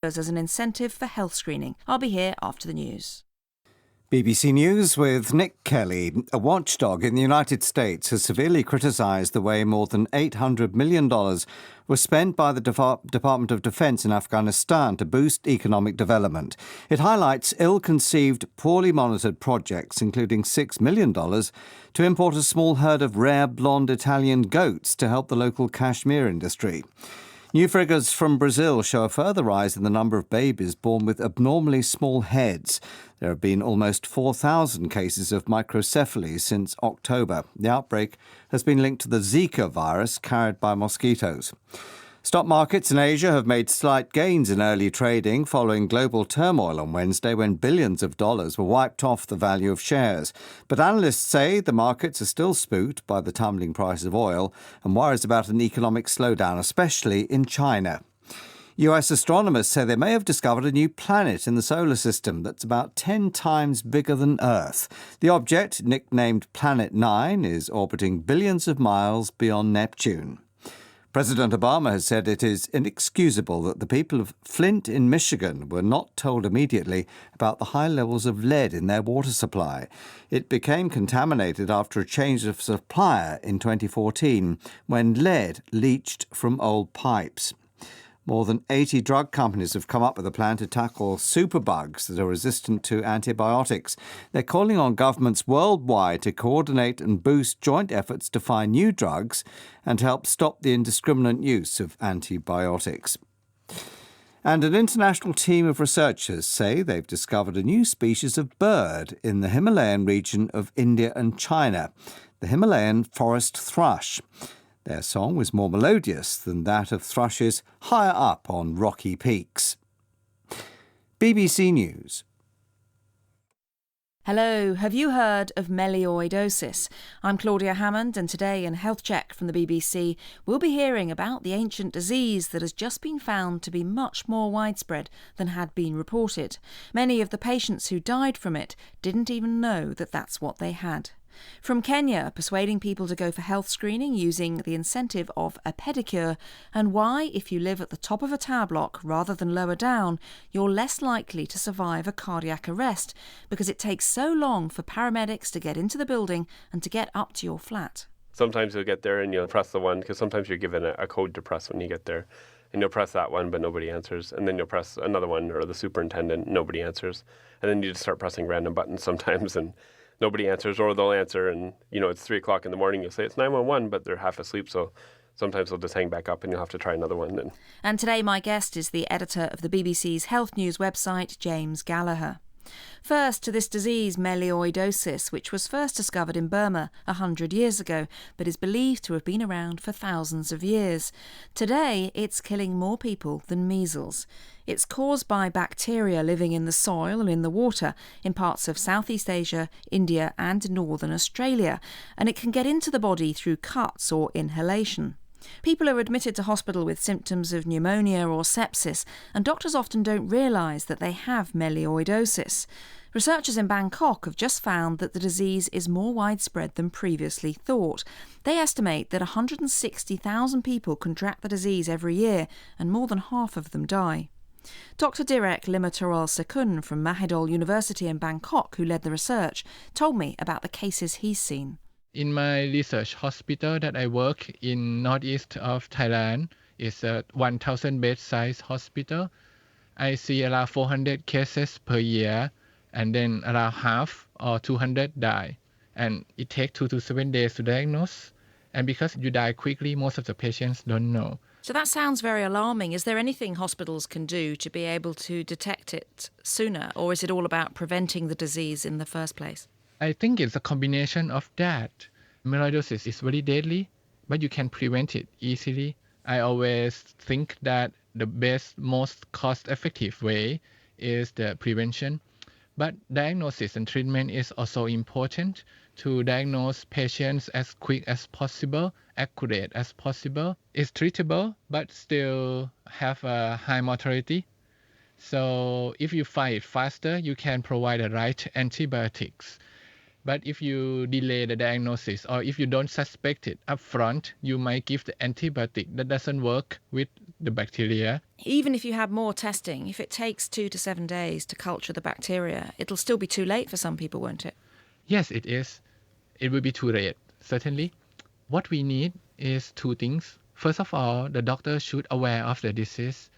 as an incentive for health screening. I'll be here after the news. BBC News with Nick Kelly. A watchdog in the United States has severely criticised the way more than $800 million was spent by the Department of Defense in Afghanistan to boost economic development. It highlights ill-conceived, poorly monitored projects, including $6 million to import a small herd of rare blonde Italian goats to help the local Khmer industry. New figures from Brazil show a further rise in the number of babies born with abnormally small heads. There have been almost 4,000 cases of microcephaly since October. The outbreak has been linked to the Zika virus carried by mosquitoes. Stock markets in Asia have made slight gains in early trading following global turmoil on Wednesday when billions of dollars were wiped off the value of shares. But analysts say the markets are still spooked by the tumbling price of oil and worries about an economic slowdown, especially in China. US astronomers say they may have discovered a new planet in the solar system that's about 10 times bigger than Earth. The object, nicknamed Planet 9, is orbiting billions of miles beyond Neptune. President Obama has said it is inexcusable that the people of Flint in Michigan were not told immediately about the high levels of lead in their water supply. It became contaminated after a change of supplier in 2014 when lead leached from old pipes. More than 80 drug companies have come up with a plan to tackle superbugs that are resistant to antibiotics. They're calling on governments worldwide to coordinate and boost joint efforts to find new drugs and help stop the indiscriminate use of antibiotics. And an international team of researchers say they've discovered a new species of bird in the Himalayan region of India and China, the Himalayan forest thrush. Their song was more melodious than that of thrushes higher up on rocky peaks. BBC News. Hello, have you heard of melioidosis? I'm Claudia Hammond, and today in Health Check from the BBC, we'll be hearing about the ancient disease that has just been found to be much more widespread than had been reported. Many of the patients who died from it didn't even know that that's what they had. From Kenya, persuading people to go for health screening using the incentive of a pedicure, and why, if you live at the top of a tower block rather than lower down, you're less likely to survive a cardiac arrest because it takes so long for paramedics to get into the building and to get up to your flat. Sometimes you'll get there and you'll press the one, because sometimes you're given a code to press when you get there. And you'll press that one, but nobody answers. And then you'll press another one, or the superintendent, nobody answers. And then you just start pressing random buttons sometimes, and nobody answers, or they'll answer, and, it's 3 o'clock in the morning. You'll say it's 911, but they're half asleep, so sometimes they'll just hang back up and you'll have to try another one then. And today my guest is the editor of the BBC's health news website, James Gallagher. First to this disease, melioidosis, which was first discovered in Burma 100 years ago, but is believed to have been around for thousands of years. Today, it's killing more people than measles. It's caused by bacteria living in the soil and in the water in parts of Southeast Asia, India and northern Australia, and it can get into the body through cuts or inhalation. People are admitted to hospital with symptoms of pneumonia or sepsis, and doctors often don't realise that they have melioidosis. Researchers in Bangkok have just found that the disease is more widespread than previously thought. They estimate that 160,000 people contract the disease every year, and more than half of them die. Dr. Direk Limaterol Sekun from Mahidol University in Bangkok, who led the research, told me about the cases he's seen. In my research hospital that I work in northeast of Thailand, it's a 1,000 bed size hospital. I see around 400 cases per year, and then around half or 200 die. And it takes 2 to 7 days to diagnose. And because you die quickly, most of the patients don't know. So that sounds very alarming. Is there anything hospitals can do to be able to detect it sooner, or is it all about preventing the disease in the first place? I think it's a combination of that. Melioidosis is very deadly, but you can prevent it easily. I always think that the best, most cost-effective way is the prevention. But diagnosis and treatment is also important to diagnose patients as quick as possible, accurate as possible. It's treatable, but still have a high mortality. So if you fight faster, you can provide the right antibiotics. But if you delay the diagnosis or if you don't suspect it upfront, you might give the antibiotic that doesn't work with the bacteria. Even if you have more testing, if it takes 2 to 7 days to culture the bacteria, it'll still be too late for some people, won't it? Yes, it is. It will be too late, certainly. What we need is two things. First of all, the doctor should aware of the disease